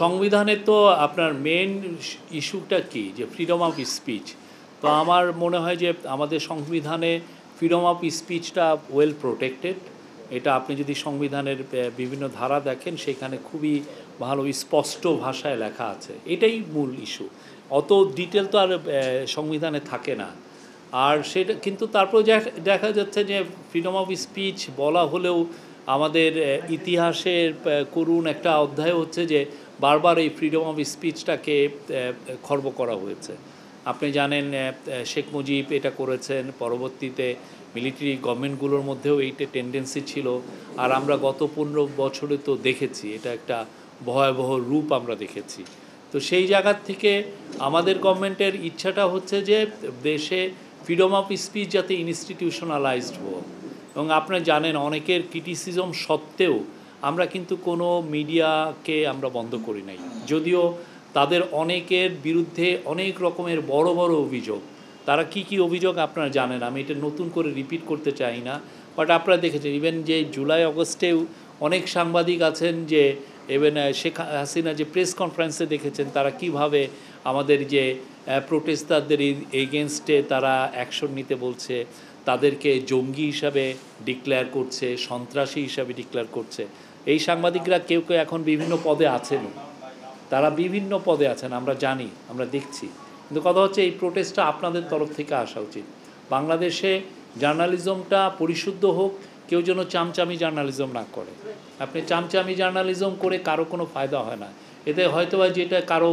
সংবিধানে তো আপনার মেন ইস্যুটা কি যে ফ্রিডম অফ স্পিচ। তো আমার মনে হয় যে আমাদের সংবিধানে ফ্রিডম অফ স্পিচটা ওয়েল প্রোটেক্টেড। এটা আপনি যদি সংবিধানের বিভিন্ন ধারা দেখেন সেখানে খুবই ভালো স্পষ্ট ভাষায় লেখা আছে, এটাই মূল ইস্যু। অত ডিটেল তো আর সংবিধানে থাকে না। আর সেটা কিন্তু তারপর দেখা যাচ্ছে যে ফ্রিডম অফ স্পিচ বলা হলেও আমাদের ইতিহাসের করুণ একটা অধ্যায় হচ্ছে যে বারবার এই ফ্রিডম অফ স্পিচটাকে খর্ব করা হয়েছে। আপনি জানেন শেখ মুজিব এটা করেছেন, পরবর্তীতে মিলিটারি গভর্নমেন্টগুলোর মধ্যেও এইটা টেন্ডেন্সি ছিল। আর আমরা গত 15 বছরে তো দেখেছি এটা একটা ভয়াবহ রূপ আমরা দেখেছি। তো সেই জায়গার থেকে আমাদের গভর্নমেন্টের ইচ্ছাটা হচ্ছে যে দেশে ফ্রিডম অফ স্পিচ যাতে ইনস্টিটিউশনালাইজড হোক। এবং আপনারা জানেন অনেকের ক্রিটিসিজম সত্ত্বেও আমরা কিন্তু কোনো মিডিয়াকে আমরা বন্ধ করি নাই, যদিও তাদের অনেকের বিরুদ্ধে অনেক রকমের বড় বড় অভিযোগ। তারা কি কি অভিযোগ আপনারা জানেন, আমি এটা নতুন করে রিপিট করতে চাই না। বাট আপনারা দেখেছেন ইভেন যে জুলাই অগস্টেও অনেক সাংবাদিক আছেন যে ইভেন শেখ হাসিনা যে প্রেস কনফারেন্সে দেখেছেন তারা কিভাবে আমাদের যে প্রোটেস্টারদের এগেনস্টে তারা অ্যাকশন নিতে বলছে, তাদেরকে জঙ্গি হিসাবে ডিক্লেয়ার করছে, সন্ত্রাসী হিসাবে ডিক্লেয়ার করছে। এই সাংবাদিকরা কেউ কেউ এখন বিভিন্ন পদে আছেন, তারা বিভিন্ন পদে আছেন, আমরা জানি, আমরা দেখছি। কিন্তু কথা হচ্ছে এই প্রোটেস্টটা আপনাদের তরফ থেকে আসা উচিত। বাংলাদেশে জার্নালিজমটা পরিশুদ্ধ হোক, কেউ যেন চামচামি জার্নালিজম না করে। আপনি চামচামি জার্নালিজম করে কারো কোনো ফায়দা হয় না। এতে হয়তোবা যেটা কারো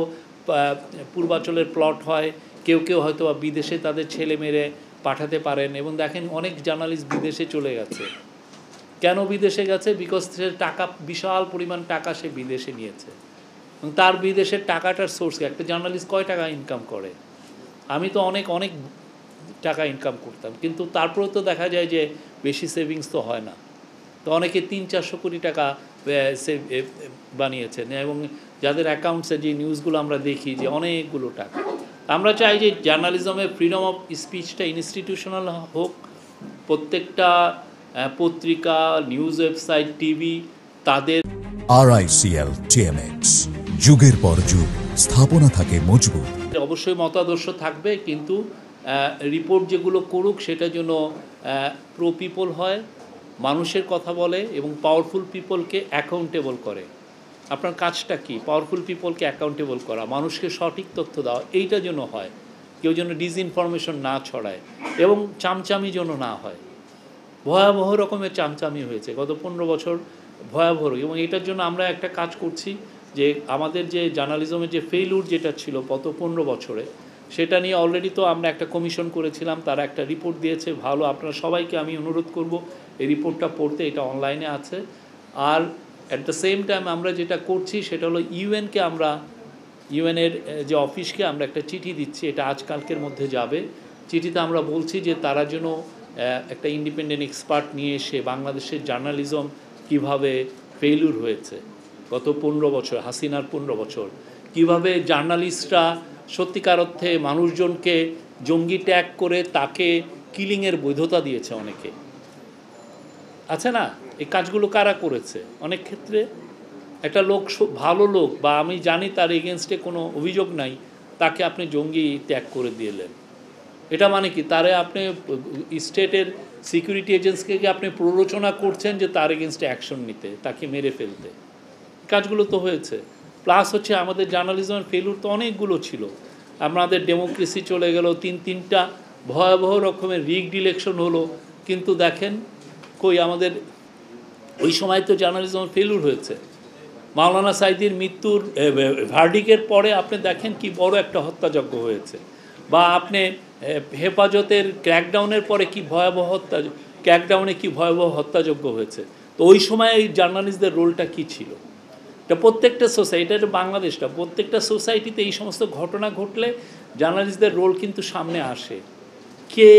পূর্বাচলের প্লট হয়, কেউ কেউ হয়তোবা বিদেশে তাদের ছেলে মেরে পাঠাতে পারেন। এবং দেখেন অনেক জার্নালিস্ট বিদেশে চলে গেছে। কেন বিদেশে গেছে? বিকজ সে টাকা, বিশাল পরিমাণ টাকা সে বিদেশে নিয়েছে। এবং তার বিদেশের টাকাটার সোর্স, একটা জার্নালিস্ট কয় টাকা ইনকাম করে? আমি তো অনেক অনেক টাকা ইনকাম করতাম, কিন্তু তারপরেও তো দেখা যায় যে বেশি সেভিংস তো হয় না। তো অনেকে 300-400 কোটি টাকা বানিয়েছেন, এবং যাদের অ্যাকাউন্টসে যে নিউজগুলো আমরা দেখি যে অনেকগুলো টাকা। আমরা চাই যে জার্নালিজমের ফ্রিডম অফ স্পিচটা ইনস্টিটিউশনাল হোক। প্রত্যেকটা পত্রিকা, নিউজ ওয়েবসাইট, টিভি তাদের RICL TMX, যুগের পর যুগ স্থাপনা থাকে মজবুত। অবশ্যই মতাদর্শ থাকবে, কিন্তু রিপোর্ট যেগুলো করুক সেটা যেন প্রো পিপল হয়, মানুষের কথা বলে এবং পাওয়ারফুল পিপলকে অ্যাকাউন্টেবল করে। আপনার কাজটা কি? পাওয়ারফুল পিপলকে অ্যাকাউন্টেবল করা, মানুষকে সঠিক তথ্য দেওয়া, এইটা যেন হয়। কেউ যেন ডিসইনফরমেশন না ছড়ায় এবং চামচামি যেন না হয়। ভয়াবহ রকমের চামচামি হয়েছে গত 15 বছর, ভয়াবহ। এবং এটার জন্য আমরা একটা কাজ করছি যে আমাদের যে জার্নালিজমের যে ফেইলুর যেটা ছিল গত 15 বছরে, সেটা নিয়ে অলরেডি তো আমরা একটা কমিশন করেছিলাম, তারা একটা রিপোর্ট দিয়েছে ভালো। আপনারা সবাইকে আমি অনুরোধ করব এই রিপোর্টটা পড়তে, এটা অনলাইনে আছে। আর অ্যাট দ্য সেম টাইম আমরা যেটা করছি সেটা হলো ইউএনকে, আমরা ইউএনের যে অফিসকে আমরা একটা চিঠি দিচ্ছি, এটা আজকালকের মধ্যে যাবে। চিঠিতে আমরা বলছি যে তারা যেন একটা ইন্ডিপেন্ডেন্ট এক্সপার্ট নিয়ে এসে বাংলাদেশের জার্নালিজম কিভাবে ফেইলুর হয়েছে গত 15 বছর, হাসিনার 15 বছর, কিভাবে জার্নালিস্টরা সত্যিকার অর্থে মানুষজনকে জঙ্গি ট্যাগ করে তাকে কিলিংয়ের বৈধতা দিয়েছে অনেকে, আছে না? এই কাজগুলো কারা করেছে? অনেক ক্ষেত্রে একটা লোক, ভালো লোক, বা আমি জানি তার এগেনস্টে কোনো অভিযোগ নাই, তাকে আপনি জঙ্গি ট্যাগ করে দিলেন। এটা মানে কি? তারে আপনি স্টেটের সিকিউরিটি এজেন্সিকে আপনি প্ররোচনা করছেন যে তার এগেনস্টে অ্যাকশন নিতে, তাকে মেরে ফেলতে। কাজগুলো তো হয়েছে। প্লাস হচ্ছে আমাদের জার্নালিজমের ফেলুর তো অনেকগুলো ছিল। আমাদের ডেমোক্রেসি চলে গেল, তিনটা ভয়াবহ রকমের রিগড ইলেকশন হলো, কিন্তু দেখেন কই আমাদের ওই সময় তো জার্নালিজমের ফেলুর হয়েছে। মাওলানা সাঈদীর মৃত্যুর ভার্ডিকের পরে আপনি দেখেন কি বড় একটা হত্যাযজ্ঞ হয়েছে, বা আপনি হেফাজতের ক্র্যাকডাউনের পরে কি ভয়াবহ ক্র্যাকডাউনে কি ভয়াবহ হত্যাযজ্ঞ হয়েছে। তো ওই সময় এই জার্নালিস্টদের রোলটা কী ছিল? এটা প্রত্যেকটা সোসাইটি, এটা বাংলাদেশটা, প্রত্যেকটা সোসাইটিতে এই সমস্ত ঘটনা ঘটলে জার্নালিস্টদের রোল কিন্তু সামনে আসে। কে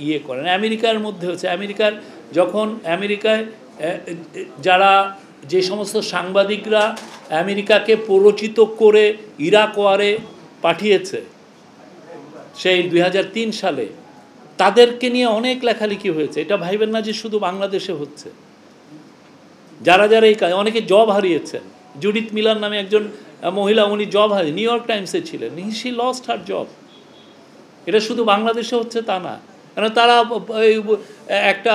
ইয়ে করেন? আমেরিকার মধ্যে হচ্ছে, আমেরিকার যখন আমেরিকায় যারা যে সমস্ত সাংবাদিকরা আমেরিকাকে প্ররোচিত করে ইরাক ওয়ারে পাঠিয়েছে সেই 2003 সালে, তাদেরকে নিয়ে অনেক লেখালেখি হয়েছে। এটা ভাইবেন না যে শুধু বাংলাদেশে হচ্ছে। যারা যারা এই কাজ, অনেকে জব হারিয়েছেন। জুডিথ মিলার নামে একজন মহিলা, উনি জব হারিয়ে নিউ ইয়র্ক টাইমসে ছিলেন, শি লস্ট হার জব। এটা শুধু বাংলাদেশে হচ্ছে তা না, কারণ তারা একটা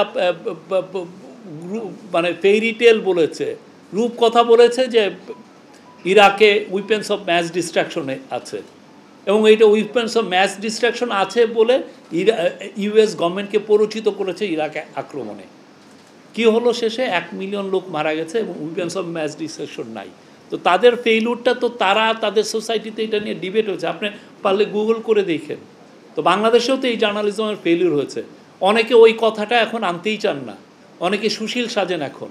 মানে ফেইরি টেল বলেছে, রূপকথা বলেছে যে ইরাকে উইপেন্স অফ ম্যাস ডিস্ট্রাকশনে আছে, এবং এইটা উইপেন্স অফ ম্যাস ডিস্ট্রাকশন আছে বলে ইউএস গভর্নমেন্টকে প্ররোচিত করেছে ইরাকে আক্রমণে। কি হলো শেষে? 1 মিলিয়ন লোক মারা গেছে এবং উইপেন্স অফ ম্যাস ডিস্ট্রাকশন নাই। তো তাদের ফেইলুরটা তো তারা তাদের সোসাইটিতে এটা নিয়ে ডিবেট হয়েছে, আপনি পারলে গুগল করে দেখেন। তো বাংলাদেশেও তো এই জার্নালিজমের ফেইলিউর হয়েছে। অনেকে ওই কথাটা এখন আনতেই চান না, অনেকে সুশীল সাজেন এখন,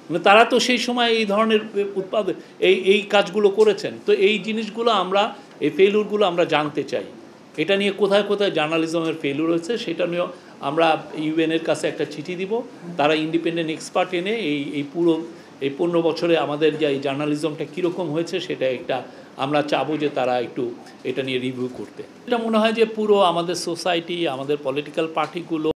মানে তারা তো সেই সময় এই ধরনের এই কাজগুলো করেছেন। তো এই জিনিসগুলো আমরা, এই ফেইলুরগুলো আমরা জানতে চাই, এটা নিয়ে কোথায় কোথায় জার্নালিজমের ফেইলুর হয়েছে সেটা নিয়ে আমরা ইউএনের কাছে একটা চিঠি দিব। তারা ইন্ডিপেন্ডেন্ট এক্সপার্ট এনে এই পুরো 15 বছরে আমাদের যে এই জার্নালিজমটা কীরকম হয়েছে সেটা একটা আমরা চাবো যে তারা একটু এটা নিয়ে রিভিউ করতে। এটা মনে হয় যে পুরো আমাদের সোসাইটি, আমাদের পলিটিক্যাল পার্টিগুলো